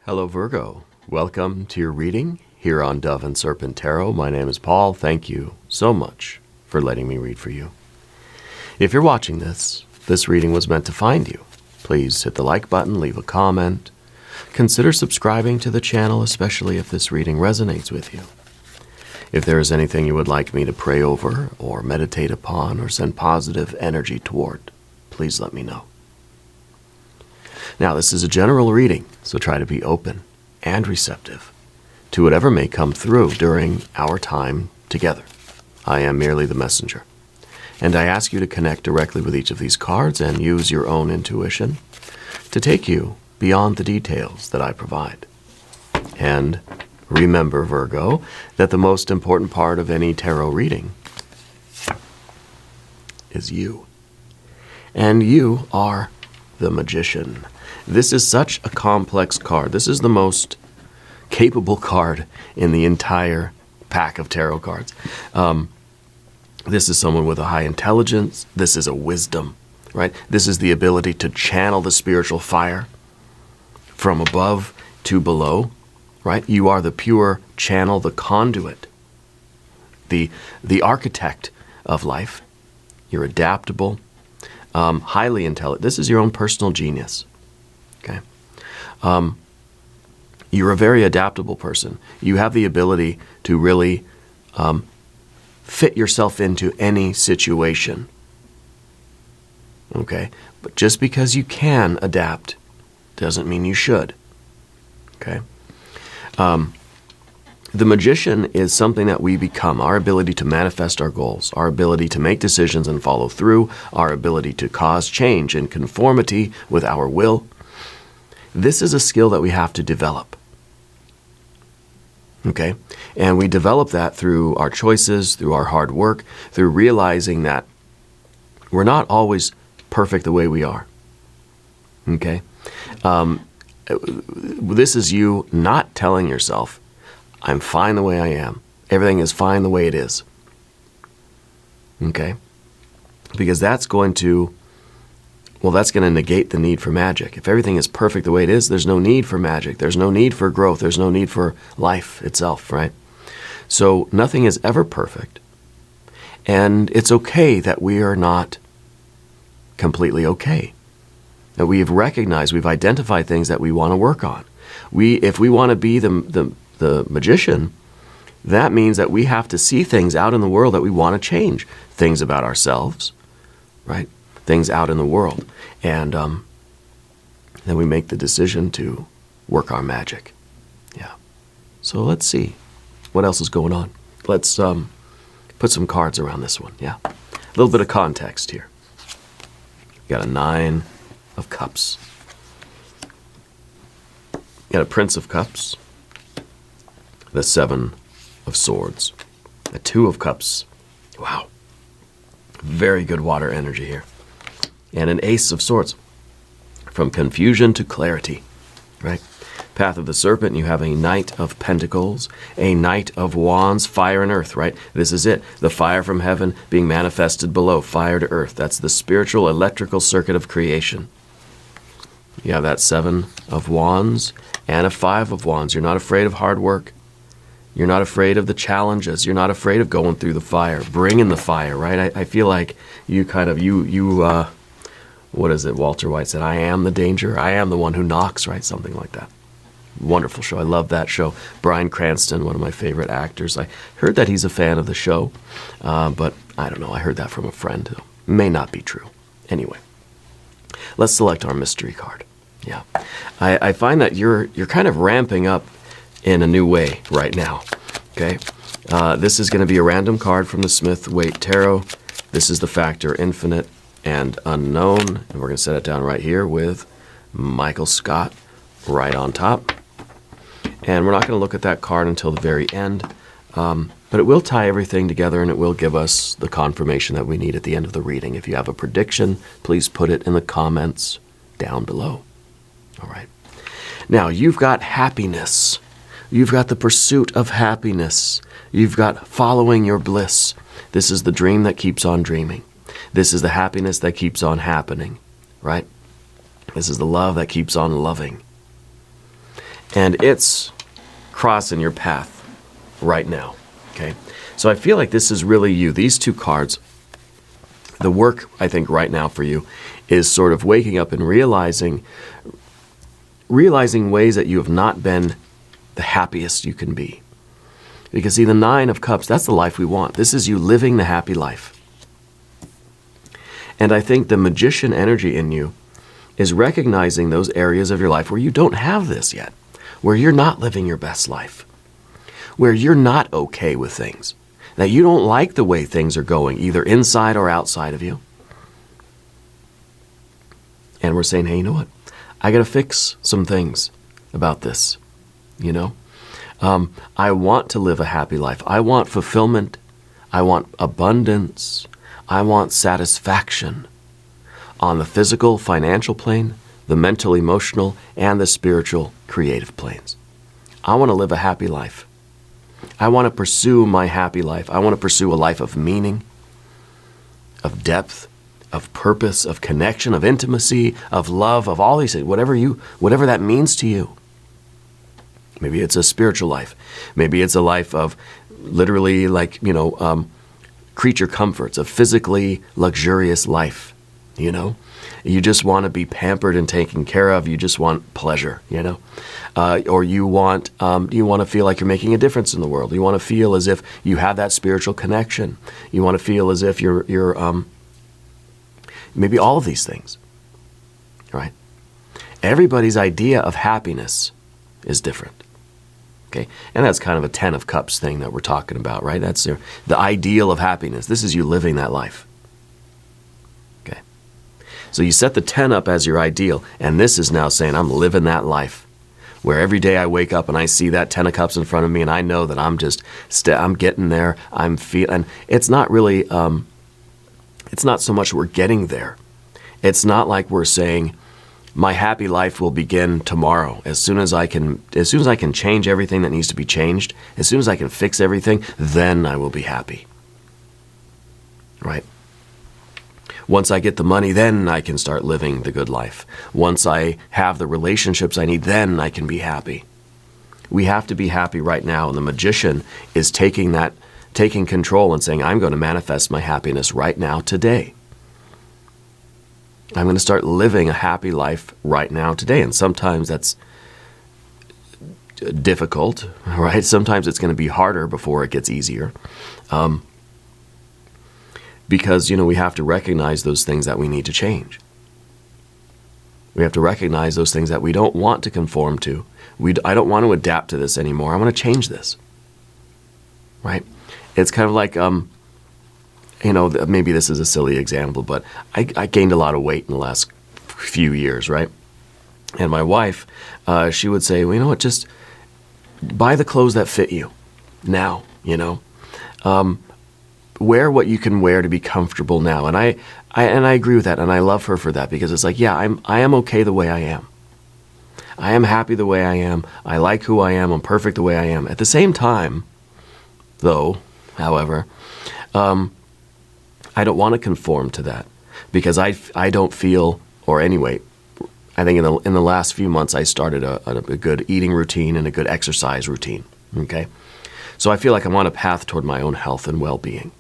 Hello Virgo, welcome to your reading here on Dove and Serpent Tarot. My name is Paul. Thank you so much for letting me read for you. If you're watching this reading was meant to find you. Please hit the like button, leave a comment. Consider subscribing to the channel, especially if this reading resonates with you. If there is anything you would like me to pray over or meditate upon or send positive energy toward, please let me know. Now, this is a general reading, so try to be open and receptive to whatever may come through during our time together. I am merely the messenger, and I ask you to connect directly with each of these cards and use your own intuition to take you beyond the details that I provide. And remember, Virgo, that the most important part of any tarot reading is you. And you are the magician. This is such a complex card. This is the most capable card in the entire pack of tarot cards. This is someone with a high intelligence. This is a wisdom, right? This is the ability to channel the spiritual fire from above to below, right? You are the pure channel, the conduit, the architect of life. You're adaptable, highly intelligent. This is your own personal genius. Okay. You're a very adaptable person. You have the ability to really fit yourself into any situation. Okay. But just because you can adapt doesn't mean you should. Okay. The magician is something that we become, our ability to manifest our goals, our ability to make decisions and follow through, our ability to cause change in conformity with our will. This is a skill that we have to develop. Okay? And we develop that through our choices, through our hard work, through realizing that we're not always perfect the way we are. Okay? This is you not telling yourself, I'm fine the way I am. Everything is fine the way it is. Okay? Because that's going to negate the need for magic. If everything is perfect the way it is, there's no need for magic. There's no need for growth. There's no need for life itself, right? So nothing is ever perfect. And it's okay that we are not completely okay. That we've recognized, we've identified things that we want to work on. If we want to be the magician, that means that we have to see things out in the world that we want to change. Things about ourselves, right? Things out in the world. And then we make the decision to work our magic. Yeah. So let's see what else is going on. Let's put some cards around this one. Yeah. A little bit of context here. You got a 9 of Cups. You got a Prince of Cups. The 7 of Swords. A 2 of Cups. Wow. Very good water energy here. And an Ace of Swords. From confusion to clarity, right? Path of the Serpent, you have a Knight of Pentacles, a Knight of Wands, fire and earth, right? This is it. The fire from heaven being manifested below, fire to earth. That's the spiritual electrical circuit of creation. You have that 7 of Wands and a 5 of Wands. You're not afraid of hard work. You're not afraid of the challenges. You're not afraid of going through the fire, bringing the fire, right? I feel like you kind of, what is it? Walter White said, I am the danger. I am the one who knocks, right? Something like that. Wonderful show. I love that show. Bryan Cranston, one of my favorite actors. I heard that he's a fan of the show, but I don't know. I heard that from a friend. It may not be true. Anyway, let's select our mystery card. Yeah. I find that you're kind of ramping up in a new way right now. Okay. This is going to be a random card from the Smith-Waite Tarot. This is the factor infinite and unknown, and we're going to set it down right here with Michael Scott right on top. And we're not going to look at that card until the very end, but it will tie everything together and it will give us the confirmation that we need at the end of the reading. If you have a prediction, please put it in the comments down below. All right. Now, you've got happiness. You've got the pursuit of happiness. You've got following your bliss. This is the dream that keeps on dreaming. This is the happiness that keeps on happening, right? This is the love that keeps on loving. And it's crossing your path right now, okay? So I feel like this is really you. These two cards, the work, I think, right now for you is sort of waking up and realizing ways that you have not been the happiest you can be. Because see, the Nine of Cups, that's the life we want. This is you living the happy life. And I think the magician energy in you is recognizing those areas of your life where you don't have this yet, where you're not living your best life, where you're not okay with things, that you don't like the way things are going, either inside or outside of you. And we're saying, hey, you know what? I got to fix some things about this, you know? I want to live a happy life. I want fulfillment. I want abundance. I want satisfaction on the physical, financial plane, the mental, emotional, and the spiritual, creative planes. I want to live a happy life. I want to pursue my happy life. I want to pursue a life of meaning, of depth, of purpose, of connection, of intimacy, of love, of all these things, whatever that means to you. Maybe it's a spiritual life. Maybe it's a life of literally creature comforts, a physically luxurious life, you know? You just want to be pampered and taken care of. You just want pleasure, you know? Or you want to feel like you're making a difference in the world. You want to feel as if you have that spiritual connection. You want to feel as if you're maybe all of these things, right? Everybody's idea of happiness is different. Okay, and that's kind of a Ten of Cups thing that we're talking about, right? That's the ideal of happiness. This is you living that life. Okay, so you set the 10 up as your ideal, and this is now saying I'm living that life, where every day I wake up and I see that 10 of Cups in front of me, and I know that I'm just I'm getting there. I'm feeling. It's not really. It's not so much we're getting there. It's not like we're saying, my happy life will begin tomorrow. As soon as I can change everything that needs to be changed, as soon as I can fix everything, then I will be happy. Right? Once I get the money, then I can start living the good life. Once I have the relationships I need, then I can be happy. We have to be happy right now, and the magician is taking control and saying, I'm going to manifest my happiness right now, today. I'm going to start living a happy life right now, today. And sometimes that's difficult, right? Sometimes it's going to be harder before it gets easier. Because, we have to recognize those things that we need to change. We have to recognize those things that we don't want to conform to. I don't want to adapt to this anymore. I want to change this, right? It's kind of like, maybe this is a silly example, but I gained a lot of weight in the last few years, right? And my wife, she would say, well, you know what, just buy the clothes that fit you now, wear what you can wear to be comfortable now. And I agree with that, and I love her for that, because it's like, yeah, I am okay the way I am. I am happy the way I am. I like who I am. I'm perfect the way I am. At the same time, though, however, I don't want to conform to that, because I don't feel, or anyway, I think in the last few months I started a good eating routine and a good exercise routine. Okay, so I feel like I'm on a path toward my own health and well-being,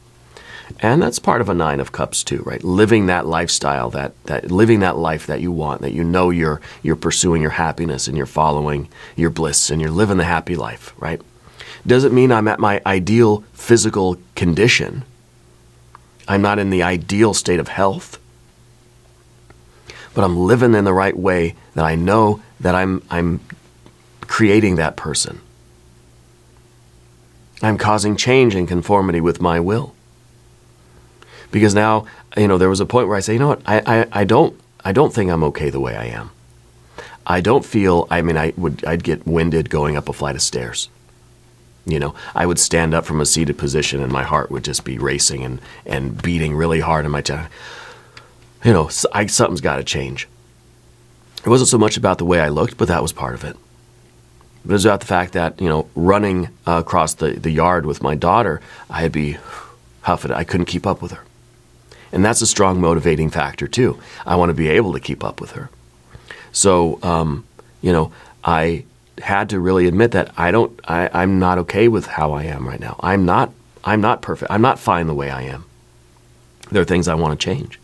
and that's part of a Nine of Cups too, right? Living that lifestyle, that living that life that you want, that you're pursuing your happiness and you're following your bliss and you're living the happy life, right? Doesn't mean I'm at my ideal physical condition. I'm not in the ideal state of health, but I'm living in the right way, that I know that I'm creating that person. I'm causing change and conformity with my will. Because now, there was a point where I say, you know what, I don't think I'm okay the way I am. I don't feel, I'd get winded going up a flight of stairs. I would stand up from a seated position and my heart would just be racing and beating really hard in my chest. Something's got to change. It wasn't so much about the way I looked, but that was part of it. But it was about the fact that, running across the yard with my daughter, I'd be huffing. I couldn't keep up with her. And that's a strong motivating factor too. I want to be able to keep up with her. So, had to really admit that I'm not okay with how I am right now. I'm not perfect. I'm not fine the way I am. There are things I want to change.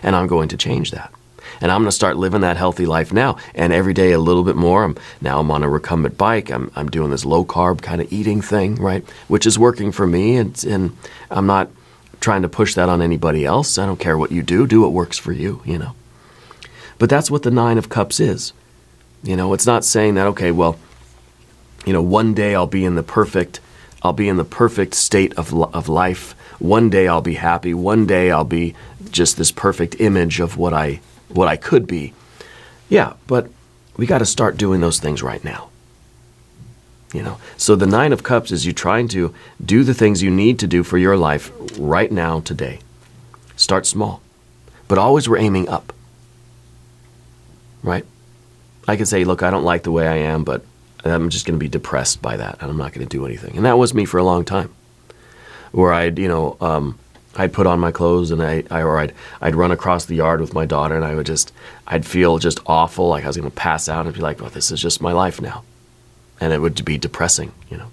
And I'm going to change that. And I'm going to start living that healthy life now. And every day a little bit more. I'm on a recumbent bike. I'm doing this low carb kind of eating thing, right? Which is working for me. And I'm not trying to push that on anybody else. I don't care what you do. Do what works for you, you know. But that's what the Nine of Cups is. You know, it's not saying that, okay, well, you know, one day I'll be in the perfect state of life. One day I'll be happy. One day I'll be just this perfect image of what I could be. Yeah, but we got to start doing those things right now. You know, so the Nine of Cups is you trying to do the things you need to do for your life right now, today. Start small, but always we're aiming up, right? I can say, look, I don't like the way I am, but I'm just going to be depressed by that, and I'm not going to do anything. And that was me for a long time, where I'd put on my clothes and I'd run across the yard with my daughter, and I'd feel just awful, like I was going to pass out, and be like, well, this is just my life now. And it would be depressing, you know.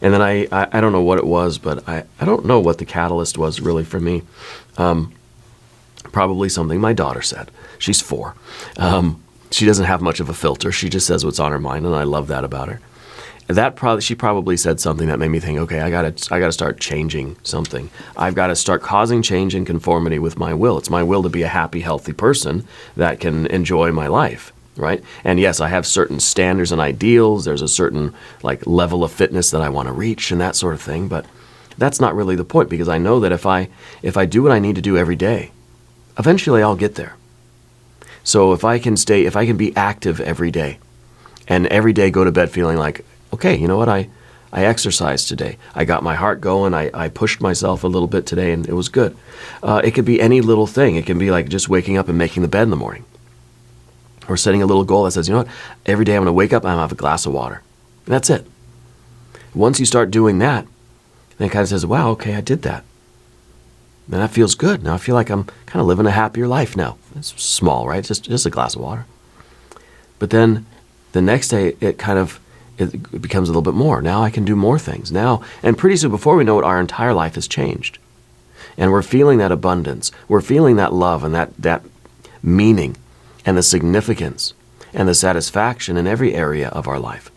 And then I don't know what it was, but I don't know what the catalyst was really for me. Probably something my daughter said. She's 4. She doesn't have much of a filter. She just says what's on her mind, and I love that about her. She probably said something that made me think, okay, I gotta start changing something. I've got to start causing change in conformity with my will. It's my will to be a happy, healthy person that can enjoy my life, right? And yes, I have certain standards and ideals. There's a certain like level of fitness that I want to reach and that sort of thing. But that's not really the point, because I know that if I do what I need to do every day, eventually I'll get there. So if I can be active every day, and every day go to bed feeling like, okay, you know what, I exercised today. I got my heart going. I pushed myself a little bit today, and it was good. It could be any little thing. It can be like just waking up and making the bed in the morning. Or setting a little goal that says, you know what, every day I'm going to wake up and I'm going to have a glass of water. And that's it. Once you start doing that, then it kind of says, wow, okay, I did that. And that feels good. Now I feel like I'm kind of living a happier life now. It's small, right? Just a glass of water. But then the next day, it becomes a little bit more. Now I can do more things. Now, and pretty soon, before we know it, our entire life has changed. And we're feeling that abundance. We're feeling that love and that meaning and the significance and the satisfaction in every area of our life.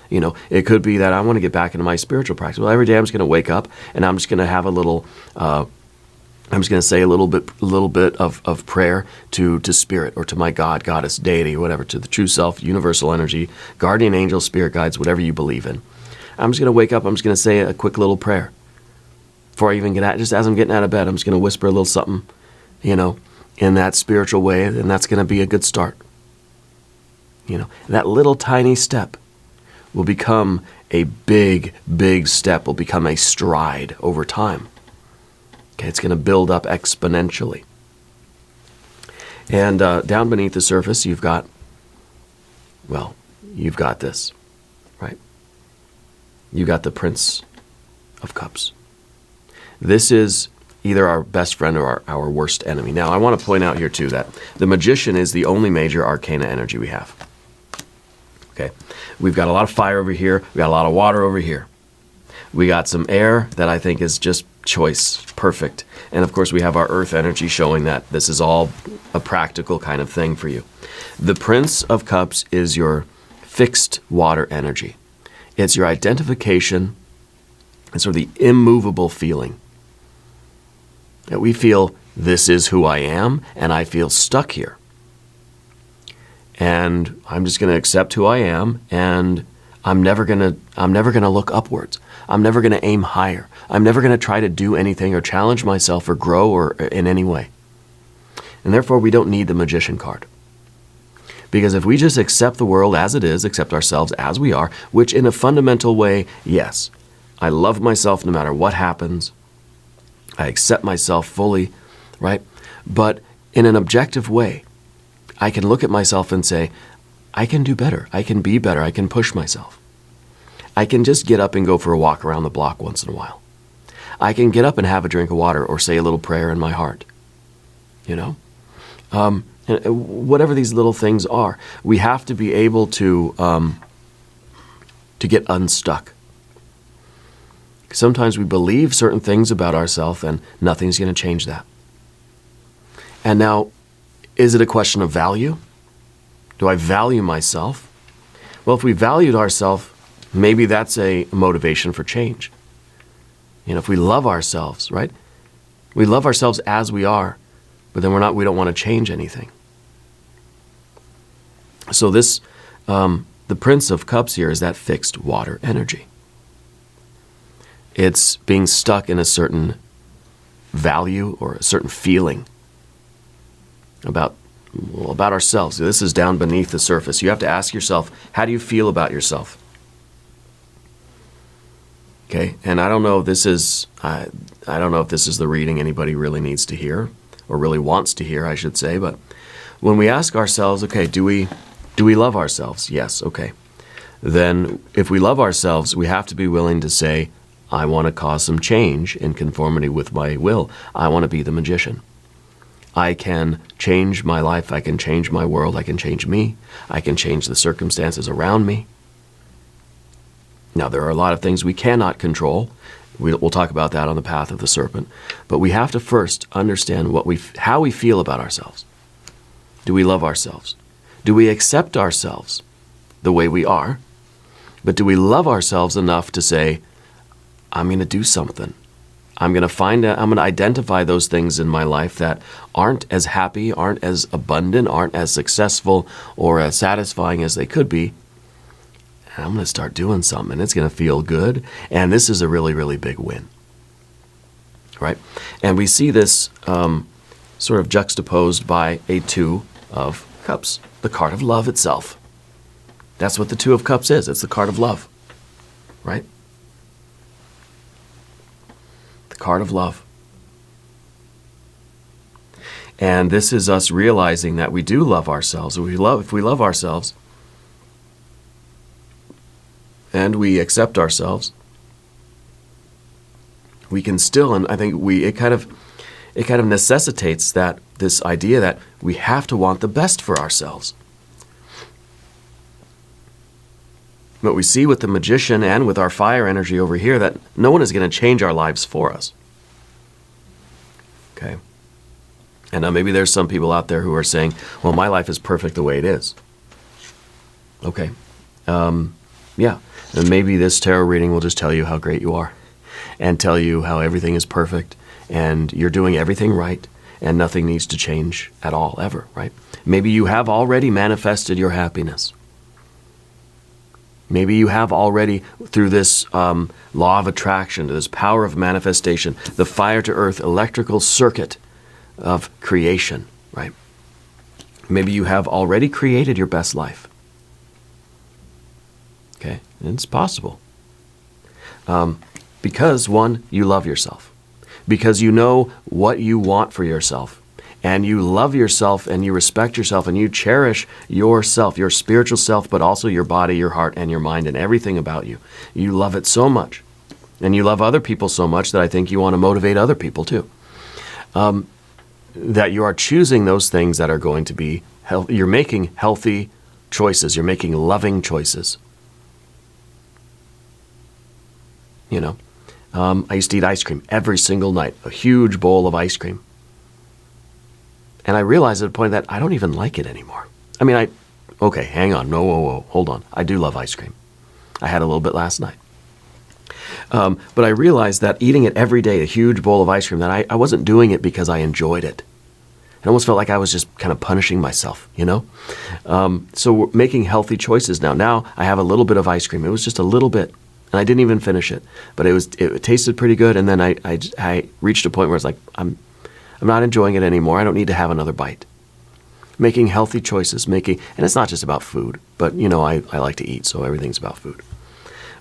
You know, it could be that I want to get back into my spiritual practice. Well, every day I'm just going to wake up and I'm just going to have a little, I'm just going to say a little bit of prayer to spirit, or to my God, goddess, deity, whatever, to the true self, universal energy, guardian angel, spirit guides, whatever you believe in. I'm just going to wake up. I'm just going to say a quick little prayer before I even just as I'm getting out of bed. I'm just going to whisper a little something, you know, in that spiritual way, and that's going to be a good start. You know, that little tiny step will become a big, big step, will become a stride over time. Okay, it's going to build up exponentially. And down beneath the surface, you've got this, right? You got the Prince of Cups. This is either our best friend or our worst enemy. Now, I want to point out here, too, that the Magician is the only major arcana energy we have. Okay, we've got a lot of fire over here. We've got a lot of water over here. We got some air that I think is just choice, perfect. And of course, we have our earth energy showing that this is all a practical kind of thing for you. The Prince of Cups is your fixed water energy. It's your identification. It's sort of the immovable feeling that we feel, this is who I am, and I feel stuck here. And I'm just going to accept who I am, and I'm never going to look upwards. I'm never going to aim higher. I'm never going to try to do anything or challenge myself or grow or in any way. And therefore, we don't need the Magician card. Because if we just accept the world as it is, accept ourselves as we are, which in a fundamental way, yes, I love myself no matter what happens. I accept myself fully, right? But in an objective way, I can look at myself and say, I can do better. I can be better. I can push myself. I can just get up and go for a walk around the block once in a while. I can get up and have a drink of water or say a little prayer in my heart, you know? And Whatever these little things are, we have to be able to get unstuck. Sometimes we believe certain things about ourselves and nothing's going to change that. And now, is it a question of value? Do I value myself? Well, if we valued ourselves, maybe that's a motivation for change. If we love ourselves, right? We love ourselves as we are, but then we don't want to change anything. So this, the Prince of Cups here is that fixed water energy. It's being stuck in a certain value or a certain feeling about ourselves. This is down beneath the surface. You have to ask yourself, how do you feel about yourself? Okay, and I don't know if this is the reading anybody really needs to hear, or really wants to hear, I should say. But when we ask ourselves, okay, do we love ourselves? Yes. Okay. Then, if we love ourselves, we have to be willing to say, I want to cause some change in conformity with my will. I want to be the magician. I can change my life. I can change my world. I can change me. I can change the circumstances around me. Now, there are a lot of things we cannot control. We'll talk about that on the path of the serpent. But we have to first understand how we feel about ourselves. Do we love ourselves? Do we accept ourselves the way we are? But do we love ourselves enough to say, I'm going to do something. I'm going to identify those things in my life that aren't as happy, aren't as abundant, aren't as successful or as satisfying as they could be. And I'm going to start doing something, and it's going to feel good. And this is a really, really big win. Right? And we see this sort of juxtaposed by a Two of Cups, the card of love itself. That's what the Two of Cups is. It's the card of love. Right? The card of love. And this is us realizing that we do love ourselves. If we love ourselves, and we accept ourselves, we can still, and I think it kind of necessitates that this idea that we have to want the best for ourselves. But we see with the magician and with our fire energy over here that no one is going to change our lives for us. Okay? And now maybe there's some people out there who are saying, well, my life is perfect the way it is. Okay. Yeah. And maybe this tarot reading will just tell you how great you are and tell you how everything is perfect and you're doing everything right and nothing needs to change at all, ever, right? Maybe you have already manifested your happiness. Maybe you have already, through this law of attraction, this power of manifestation, the fire to earth electrical circuit of creation, right? Maybe you have already created your best life. Okay, it's possible. Because, one, you love yourself. Because you know what you want for yourself. And you love yourself and you respect yourself and you cherish yourself, your spiritual self, but also your body, your heart, and your mind and everything about you. You love it so much. And you love other people so much that I think you want to motivate other people too. That you are choosing those things that are going to be healthy. You're making healthy choices. You're making loving choices. You know, I used to eat ice cream every single night, a huge bowl of ice cream. And I realized at a point that I don't even like it anymore. I mean, okay, hang on, whoa, hold on. I do love ice cream. I had a little bit last night. But I realized that eating it every day, a huge bowl of ice cream, that I wasn't doing it because I enjoyed it. It almost felt like I was just kind of punishing myself, you know? So we're making healthy choices now. Now I have a little bit of ice cream. It was just a little bit. And I didn't even finish it, but it tasted pretty good. And then I reached a point where it's like, I'm not enjoying it anymore. I don't need to have another bite. Making healthy choices, and it's not just about food, but you know, I like to eat, so everything's about food.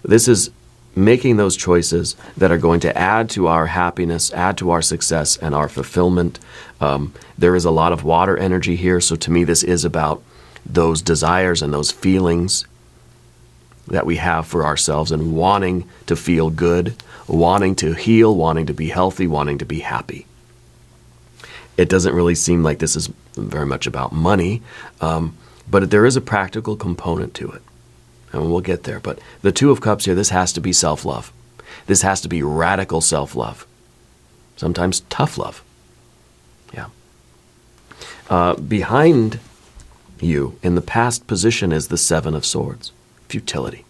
This is making those choices that are going to add to our happiness, add to our success and our fulfillment. There is a lot of water energy here, so to me this is about those desires and those feelings that we have for ourselves and wanting to feel good, wanting to heal, wanting to be healthy, wanting to be happy. it doesn't really seem like this is very much about money, but there is a practical component to it, and we'll get there. But the Two of Cups here, this has to be self-love. This has to be radical self-love, sometimes tough love. Yeah. Behind you in the past position is the Seven of Swords, futility.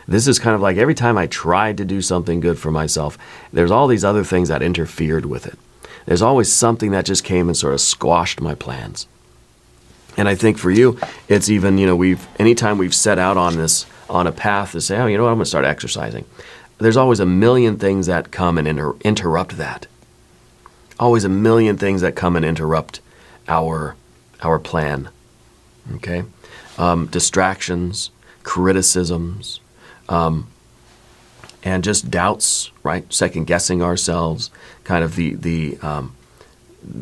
This is kind of like every time I tried to do something good for myself, there's all these other things that interfered with it. There's always something that just came and sort of squashed my plans. And I think for you, it's even, anytime we've set out on a path to say, oh, you know what, I'm going to start exercising. There's always a million things that come and interrupt that. Always a million things that come and interrupt our plan. Okay? Distractions, criticisms, and just doubts, right? Second guessing ourselves, kind of the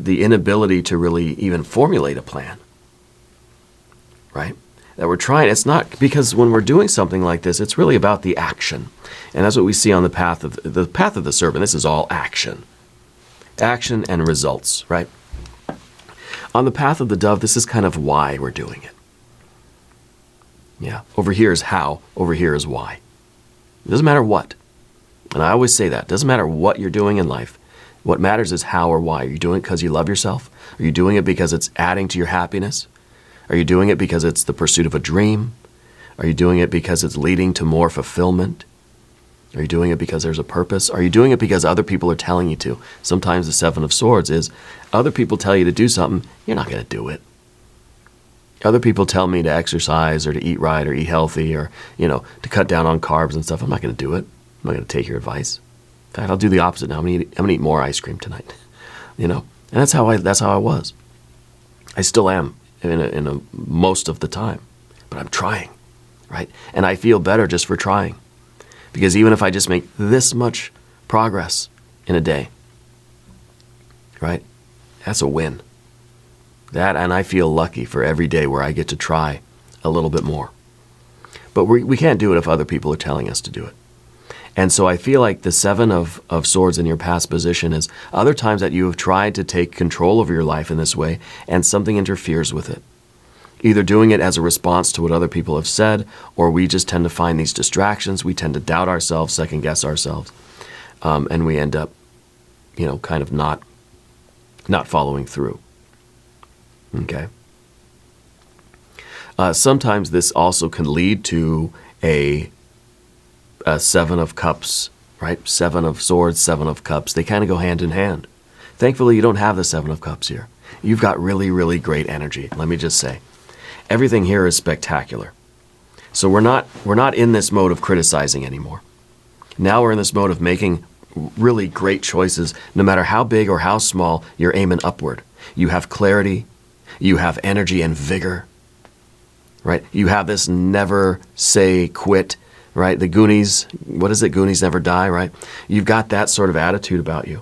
inability to really even formulate a plan, right? That we're trying. It's not, because when we're doing something like this, it's really about the action, and that's what we see on the path of the serpent. This is all action and results, right? On the path of the dove, this is kind of why we're doing it. Yeah, over here is how, over here is why. It doesn't matter what. And I always say that. It doesn't matter what you're doing in life. What matters is how or why. Are you doing it because you love yourself? Are you doing it because it's adding to your happiness? Are you doing it because it's the pursuit of a dream? Are you doing it because it's leading to more fulfillment? Are you doing it because there's a purpose? Are you doing it because other people are telling you to? Sometimes the Seven of Swords is other people tell you to do something, you're not going to do it. Other people tell me to exercise or to eat right or eat healthy or, to cut down on carbs and stuff. I'm not going to do it. I'm not going to take your advice. In fact, I'll do the opposite now. I'm going to eat more ice cream tonight. And that's how I was. I still am in a most of the time, but I'm trying, right? And I feel better just for trying, because even if I just make this much progress in a day, right? That's a win. That, and I feel lucky for every day where I get to try a little bit more. But we can't do it if other people are telling us to do it. And so I feel like the Seven of Swords in your past position is other times that you have tried to take control of your life in this way and something interferes with it. Either doing it as a response to what other people have said, or we just tend to find these distractions. We tend to doubt ourselves, second guess ourselves, and we end up, kind of not following through. Okay. Sometimes this also can lead to a Seven of Cups, right? Seven of Swords, Seven of Cups. They kind of go hand in hand. Thankfully, you don't have the Seven of Cups here. You've got really, really great energy. Let me just say, everything here is spectacular. So we're not in this mode of criticizing anymore. Now we're in this mode of making really great choices. No matter how big or how small, you're aiming upward. You have clarity. You have energy and vigor, right? You have this never say quit, right? The Goonies, what is it? Goonies never die, right? You've got that sort of attitude about you.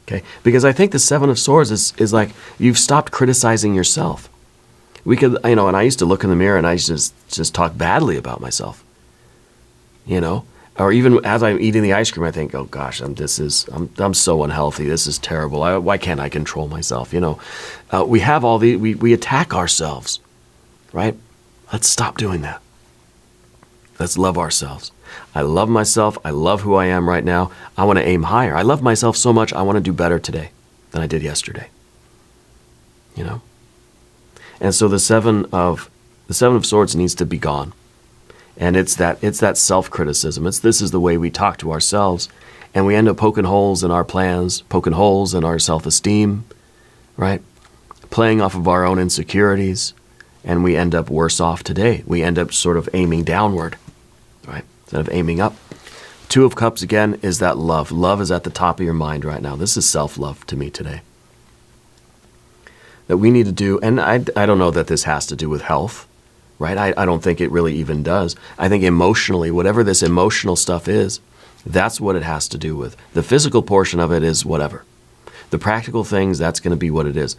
Okay? Because I think the Seven of Swords is like you've stopped criticizing yourself. We could, and I used to look in the mirror and I used to just talk badly about myself. Or even as I'm eating the ice cream, I think, oh gosh, I'm so unhealthy. This is terrible. Why can't I control myself? We have all we attack ourselves, right? Let's stop doing that. Let's love ourselves. I love myself. I love who I am right now. I want to aim higher. I love myself so much. I want to do better today than I did yesterday. And so the Seven of Swords needs to be gone. And it's that self-criticism. This is the way we talk to ourselves, and we end up poking holes in our plans, poking holes in our self-esteem, right? Playing off of our own insecurities, and we end up worse off today. We end up sort of aiming downward, right? Instead of aiming up. Two of Cups, again, is that love. Love is at the top of your mind right now. This is self-love to me today. That we need to do, and I don't know that this has to do with health, right? I don't think it really even does. I think emotionally, whatever this emotional stuff is, that's what it has to do with. The physical portion of it is whatever. The practical things, that's going to be what it is.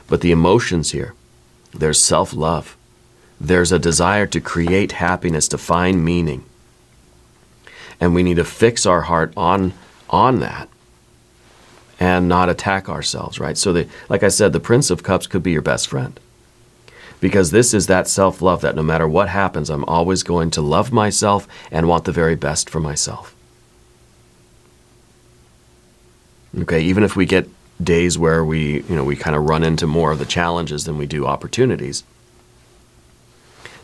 But the emotions here, there's self-love. There's a desire to create happiness, to find meaning. And we need to fix our heart on that and not attack ourselves, right? So, like I said, the Prince of Cups could be your best friend. Because this is that self-love that no matter what happens, I'm always going to love myself and want the very best for myself. Okay, even if we get days where we kind of run into more of the challenges than we do opportunities,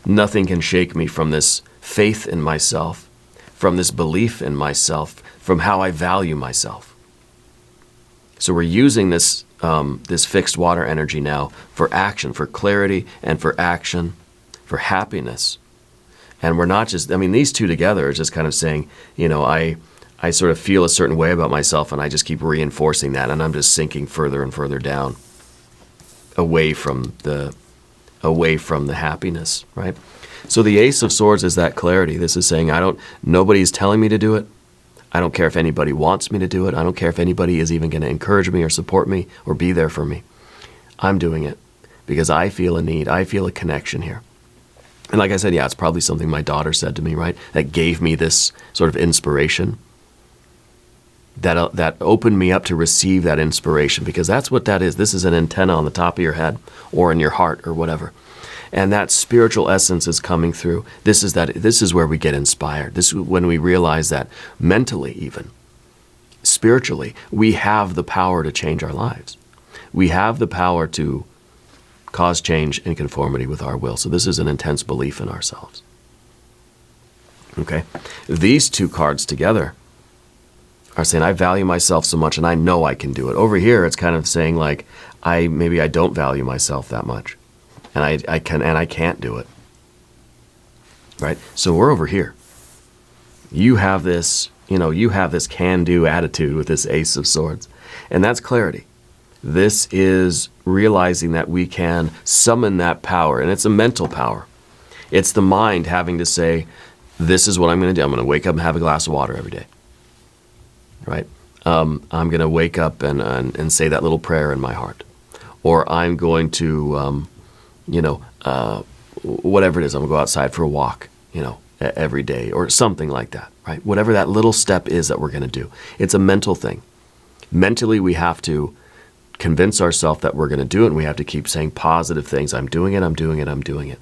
nothing can shake me from this faith in myself, from this belief in myself, from how I value myself. So we're using this this fixed water energy now for action, for clarity, and for action, for happiness. And we're not just, these two together are just kind of saying, I sort of feel a certain way about myself, and I just keep reinforcing that, and I'm just sinking further and further down, away from the happiness, right? So the Ace of Swords is that clarity. This is saying nobody's telling me to do it. I don't care if anybody wants me to do it. I don't care if anybody is even going to encourage me or support me or be there for me. I'm doing it because I feel a need. I feel a connection here. And like I said, yeah, it's probably something my daughter said to me, right? That gave me this sort of inspiration. That opened me up to receive that inspiration, because that's what that is. This is an antenna on the top of your head or in your heart or whatever. And that spiritual essence is coming through. This is where we get inspired. This is when we realize that mentally, even spiritually, we have the power to change our lives. We have the power to cause change in conformity with our will. So this is an intense belief in ourselves. Okay? These two cards together are saying, I value myself so much and I know I can do it. Over here, it's kind of saying like, maybe I don't value myself that much. And I can't do it, right? So we're over here. You have this can-do attitude with this Ace of Swords, and that's clarity. This is realizing that we can summon that power, and it's a mental power. It's the mind having to say, this is what I'm going to do. I'm going to wake up and have a glass of water every day, right? I'm going to wake up and say that little prayer in my heart, or I'm going to whatever it is, I'm going to go outside for a walk, every day or something like that, right? Whatever that little step is that we're going to do. It's a mental thing. Mentally, we have to convince ourselves that we're going to do it, and we have to keep saying positive things. I'm doing it, I'm doing it, I'm doing it.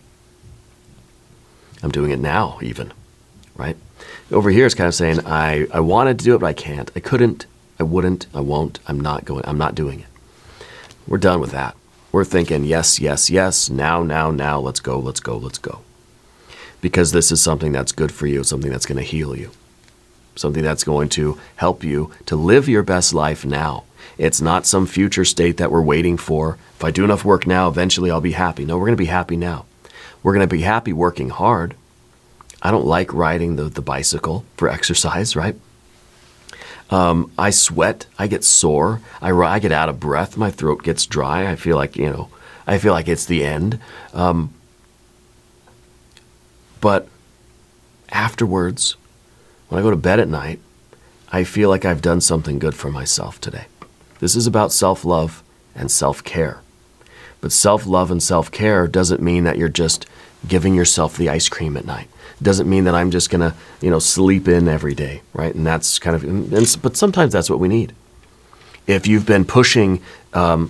I'm doing it now, even, right? Over here, it's kind of saying, I wanted to do it, but I can't. I couldn't, I wouldn't, I won't, I'm not doing it. We're done with that. We're thinking, yes, yes, yes, now, let's go, let's go, let's go. Because this is something that's good for you, something that's going to heal you, something that's going to help you to live your best life now. It's not some future state that we're waiting for. If I do enough work now, eventually I'll be happy. No, we're going to be happy now. We're going to be happy working hard. I don't like riding the bicycle for exercise, right? I sweat, I get sore, I get out of breath, my throat gets dry, I feel like it's the end. But afterwards, when I go to bed at night, I feel like I've done something good for myself today. This is about self-love and self-care. But self-love and self-care doesn't mean that you're just giving yourself the ice cream at night. Doesn't mean that I'm just going to, sleep in every day, right? And that's kind of, but sometimes that's what we need. If you've been pushing,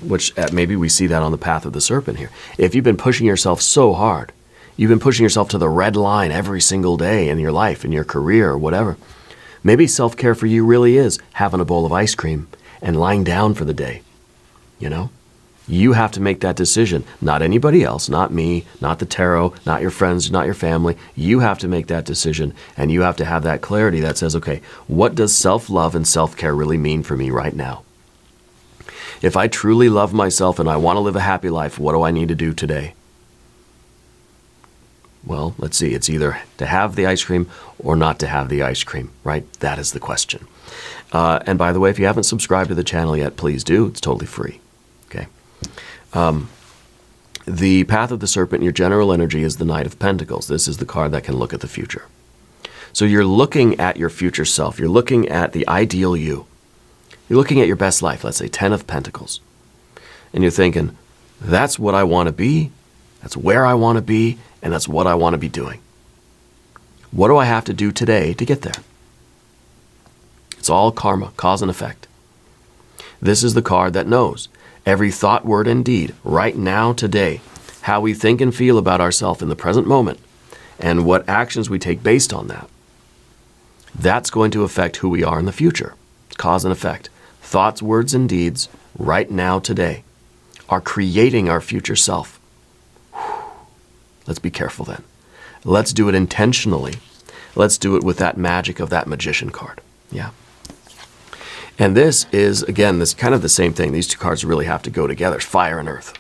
which maybe we see that on the path of the serpent here. If you've been pushing yourself so hard, you've been pushing yourself to the red line every single day in your life, in your career or whatever. Maybe self-care for you really is having a bowl of ice cream and lying down for the day, You have to make that decision, not anybody else, not me, not the tarot, not your friends, not your family. You have to make that decision, and you have to have that clarity that says, okay, what does self-love and self-care really mean for me right now? If I truly love myself and I want to live a happy life, what do I need to do today? Well, let's see. It's either to have the ice cream or not to have the ice cream, right? That is the question. And by the way, if you haven't subscribed to the channel yet, please do. It's totally free. Okay. The Path of the Serpent, your general energy is the Knight of Pentacles. This is the card that can look at the future. So you're looking at your future self. You're looking at the ideal you. You're looking at your best life, let's say 10 of Pentacles. And you're thinking, that's what I want to be, that's where I want to be, and that's what I want to be doing. What do I have to do today to get there? It's all karma, cause and effect. This is the card that knows every thought, word, and deed, right now, today, how we think and feel about ourselves in the present moment, and what actions we take based on that. That's going to affect who we are in the future. Cause and effect. Thoughts, words, and deeds, right now, today, are creating our future self. Let's be careful then. Let's do it intentionally. Let's do it with that magic of that magician card. Yeah. And this is, again, this kind of the same thing. These two cards really have to go together. Fire and earth.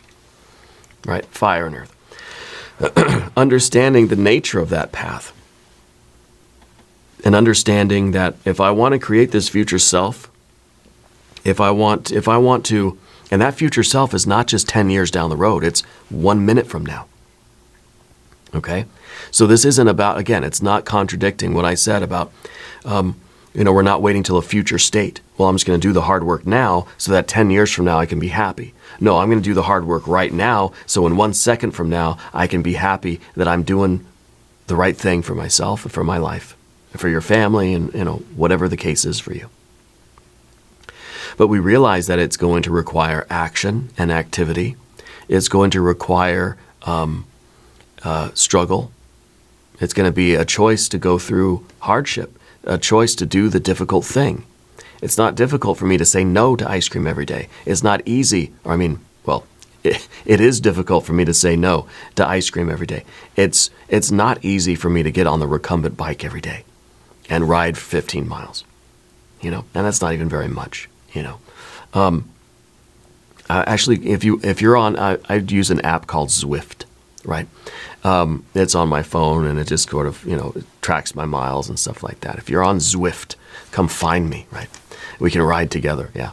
Right? Fire and earth. Understanding the nature of that path. And understanding that if I want to create this future self, if I want to, and that future self is not just 10 years down the road, it's 1 minute from now. Okay? So this isn't about, again, it's not contradicting what I said about, we're not waiting till a future state. Well, I'm just going to do the hard work now so that 10 years from now I can be happy. No, I'm going to do the hard work right now so in 1 second from now I can be happy that I'm doing the right thing for myself and for my life, and for your family, and whatever the case is for you. But we realize that it's going to require action and activity. It's going to require struggle. It's going to be a choice to go through hardship, a choice to do the difficult thing. It's not difficult for me to say no to ice cream every day. It's not easy, it is difficult for me to say no to ice cream every day. It's not easy for me to get on the recumbent bike every day and ride 15 miles, and that's not even very much, Actually, if you're on, I'd use an app called Zwift, right? It's on my phone, and it just sort of, it tracks my miles and stuff like that. If you're on Zwift, come find me, right? We can ride together, yeah.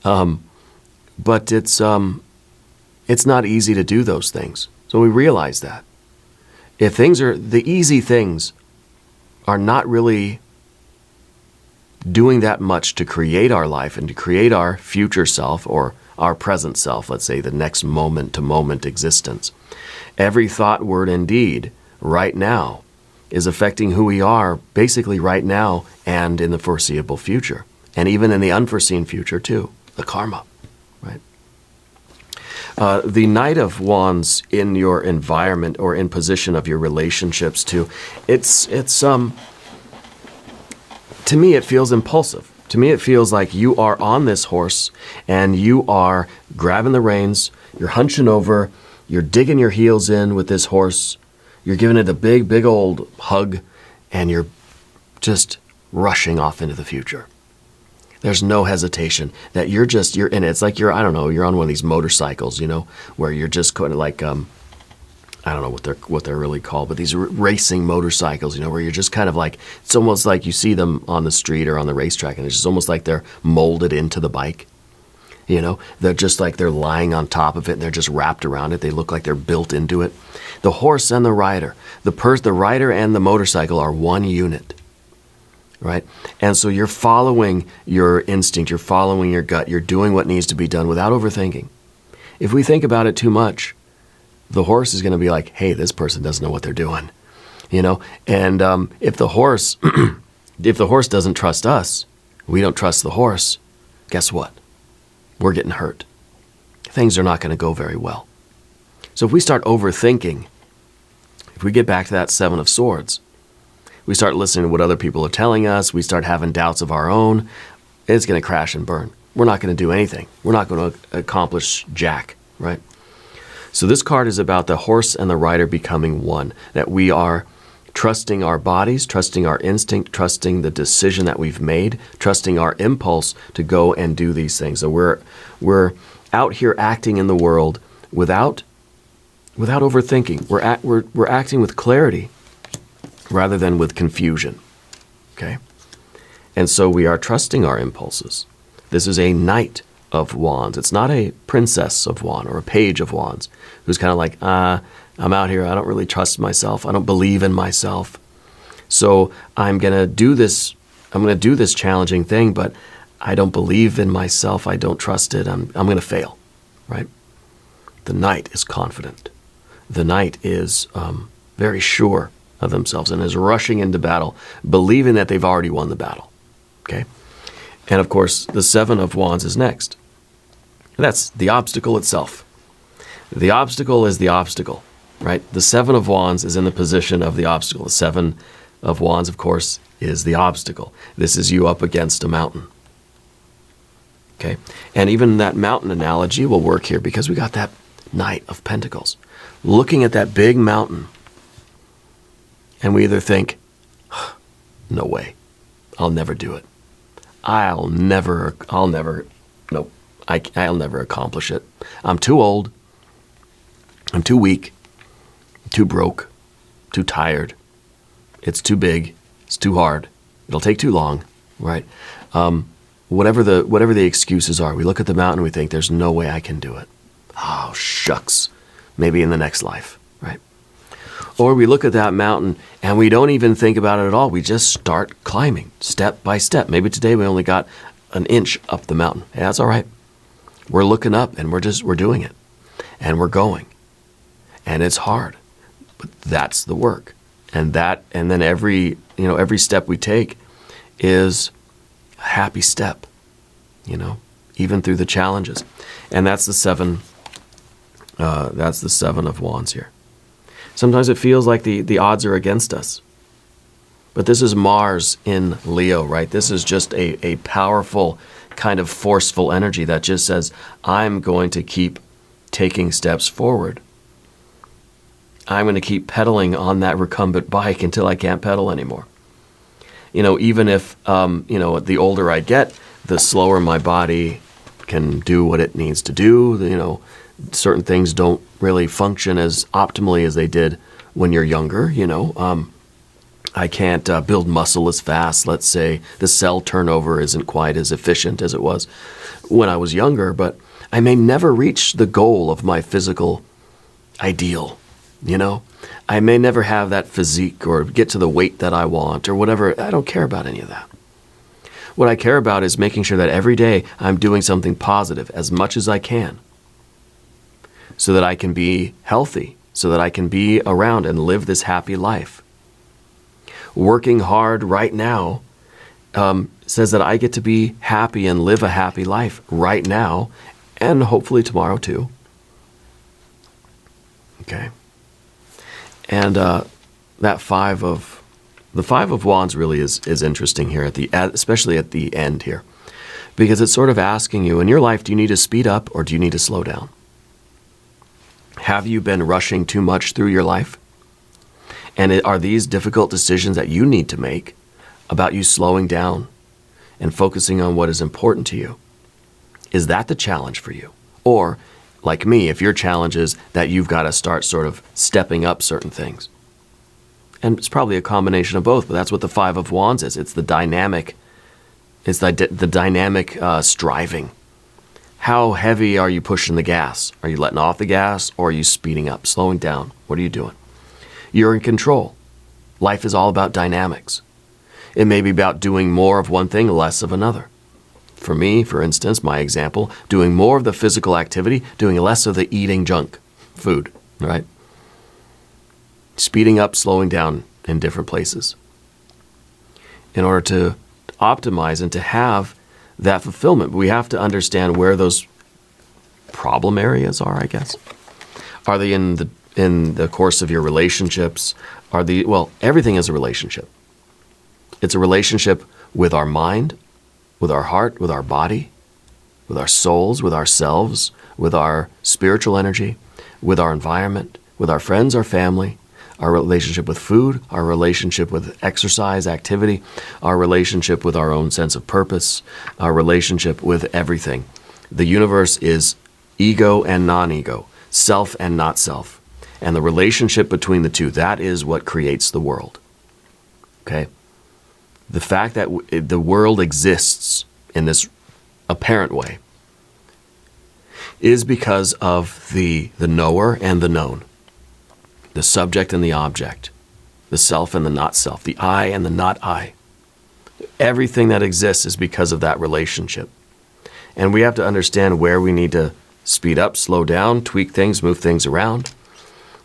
But it's not easy to do those things. So we realize that. If the easy things are not really doing that much to create our life and to create our future self or our present self, let's say the next moment-to-moment existence, every thought, word, and deed right now is affecting who we are basically right now and in the foreseeable future, and even in the unforeseen future too, the karma, right? The Knight of Wands in your environment or in position of your relationships too, it's to me it feels impulsive. To me it feels like you are on this horse and you are grabbing the reins, you're hunching over, you're digging your heels in with this horse, you're giving it a big, big old hug, and you're just rushing off into the future. There's no hesitation that you're in it. It's like you're on one of these motorcycles, where you're just kind of like, I don't know what they're really called, but these racing motorcycles, where you're just kind of like, it's almost like you see them on the street or on the racetrack, and it's just almost like they're molded into the bike. They're just like they're lying on top of it and they're just wrapped around it. They look like they're built into it. The horse and the rider, the rider and the motorcycle are one unit, right? And so you're following your instinct, you're following your gut, you're doing what needs to be done without overthinking. If we think about it too much, the horse is going to be like, hey, this person doesn't know what they're doing, And if the horse doesn't trust us, we don't trust the horse, guess what? We're getting hurt. Things are not going to go very well. So if we start overthinking, if we get back to that Seven of Swords, we start listening to what other people are telling us, we start having doubts of our own, it's going to crash and burn. We're not going to do anything. We're not going to accomplish jack, right? So this card is about the horse and the rider becoming one, that we are trusting our bodies, trusting our instinct, trusting the decision that we've made, trusting our impulse to go and do these things. So we're out here acting in the world without overthinking. We're acting with clarity rather than with confusion. Okay? And so we are trusting our impulses. This is a Knight of Wands. It's not a Princess of Wands or a Page of Wands who's kind of like, I'm out here, I don't really trust myself, I don't believe in myself. So I'm going to do this challenging thing, but I don't believe in myself, I don't trust it, I'm going to fail, right? The Knight is confident. The Knight is very sure of themselves and is rushing into battle, believing that they've already won the battle, okay? And of course, the Seven of Wands is next. That's the obstacle itself. The obstacle is the obstacle, right? The Seven of Wands is in the position of the obstacle. The Seven of Wands, of course, is the obstacle. This is you up against a mountain. Okay? And even that mountain analogy will work here because we got that Knight of Pentacles. Looking at that big mountain, and we either think, no way, I'll never do it. I'll never accomplish it. I'm too old. I'm too weak, too broke, too tired. It's too big. It's too hard. It'll take too long, right? Whatever the excuses are, we look at the mountain and we think, there's no way I can do it. Oh, shucks. Maybe in the next life, right? Or we look at that mountain and we don't even think about it at all. We just start climbing step by step. Maybe today we only got an inch up the mountain. Hey, that's all right. We're looking up and we're doing it. And we're going. And it's hard, but that's the work. And then every step we take is a happy step, even through the challenges. And that's the seven of Wands here. Sometimes it feels like the odds are against us. But this is Mars in Leo, right? This is just a powerful kind of forceful energy that just says, I'm going to keep taking steps forward. I'm going to keep pedaling on that recumbent bike until I can't pedal anymore. Even if, the older I get, the slower my body can do what it needs to do. Certain things don't really function as optimally as they did when you're younger. I can't build muscle as fast. Let's say the cell turnover isn't quite as efficient as it was when I was younger, but I may never reach the goal of my physical ideal. I may never have that physique or get to the weight that I want or whatever. I don't care about any of that. What I care about is making sure that every day I'm doing something positive as much as I can so that I can be healthy, so that I can be around and live this happy life. Working hard right now says that I get to be happy and live a happy life right now and hopefully tomorrow too. Okay. And the Five of Wands really is interesting here especially at the end here, because it's sort of asking you in your life, do you need to speed up or do you need to slow down? Have you been rushing too much through your life? And are these difficult decisions that you need to make about you slowing down and focusing on what is important to you? Is that the challenge for you? Or, like me, if your challenge is that you've got to start sort of stepping up certain things. And it's probably a combination of both, but that's what the Five of Wands is. It's the dynamic, striving. How heavy are you pushing the gas? Are you letting off the gas or are you speeding up, slowing down? What are you doing? You're in control. Life is all about dynamics. It may be about doing more of one thing, less of another. For me, for instance, my example, doing more of the physical activity, doing less of the eating junk food, right? Speeding up, slowing down in different places in order to optimize and to have that fulfillment. We have to understand where those problem areas are, I guess. Are they in the course of your relationships? Everything is a relationship. It's a relationship with our mind, with our heart, with our body, with our souls, with ourselves, with our spiritual energy, with our environment, with our friends, our family, our relationship with food, our relationship with exercise, activity, our relationship with our own sense of purpose, our relationship with everything. The universe is ego and non-ego, self and not self. And the relationship between the two, that is what creates the world. Okay? The fact that the world exists in this apparent way is because of the knower and the known, the subject and the object, the self and the not self, the I and the not I. Everything that exists is because of that relationship. And we have to understand where we need to speed up, slow down, tweak things, move things around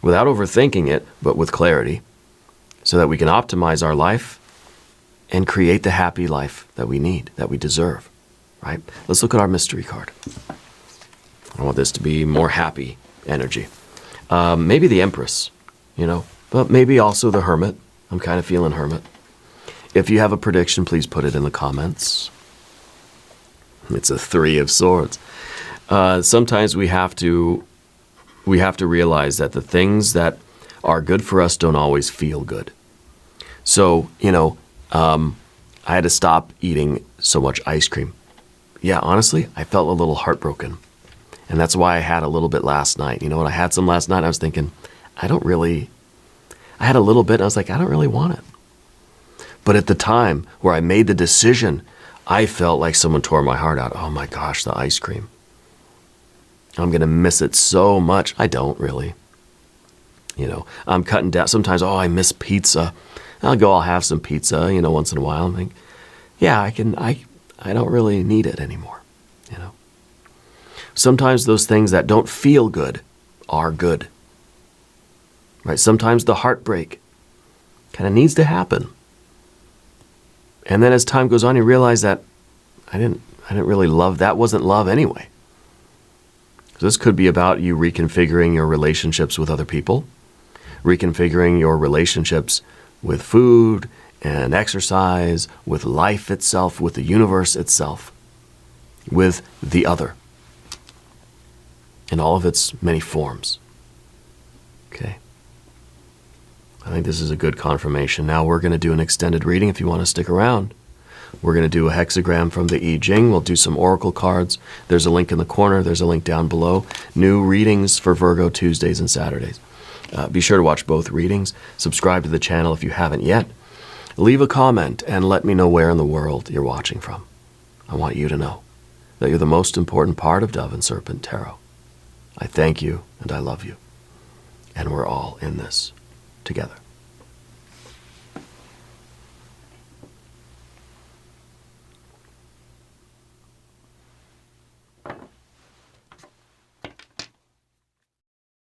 without overthinking it, but with clarity so that we can optimize our life and create the happy life that we need, that we deserve, right? Let's look at our mystery card. I want this to be more happy energy. Maybe the Empress, but maybe also the Hermit. I'm kind of feeling Hermit. If you have a prediction, please put it in the comments. It's a 3 of Swords. Sometimes we have to realize that the things that are good for us don't always feel good. So, I had to stop eating so much ice cream. Yeah, honestly, I felt a little heartbroken. And that's why I had a little bit last night. When I had some last night, I was thinking, I had a little bit, and I was like, I don't really want it. But at the time where I made the decision, I felt like someone tore my heart out. Oh my gosh, the ice cream. I'm going to miss it so much. I don't really. I'm cutting down. Sometimes, I miss pizza. I'll have some pizza, once in a while. I'm like, yeah, I don't really need it anymore, Sometimes those things that don't feel good are good. Right? Sometimes the heartbreak kind of needs to happen. And then as time goes on, you realize that I didn't really love, that wasn't love anyway. So this could be about you reconfiguring your relationships with other people, reconfiguring your relationships with food and exercise, with life itself, with the universe itself, with the other, in all of its many forms. Okay. I think this is a good confirmation. Now we're going to do an extended reading if you want to stick around. We're going to do a hexagram from the I Ching. We'll do some oracle cards. There's a link in the corner. There's a link down below. New readings for Virgo Tuesdays and Saturdays. Be sure to watch both readings. Subscribe to the channel if you haven't yet. Leave a comment and let me know where in the world you're watching from. I want you to know that you're the most important part of Dove and Serpent Tarot. I thank you and I love you. And we're all in this together.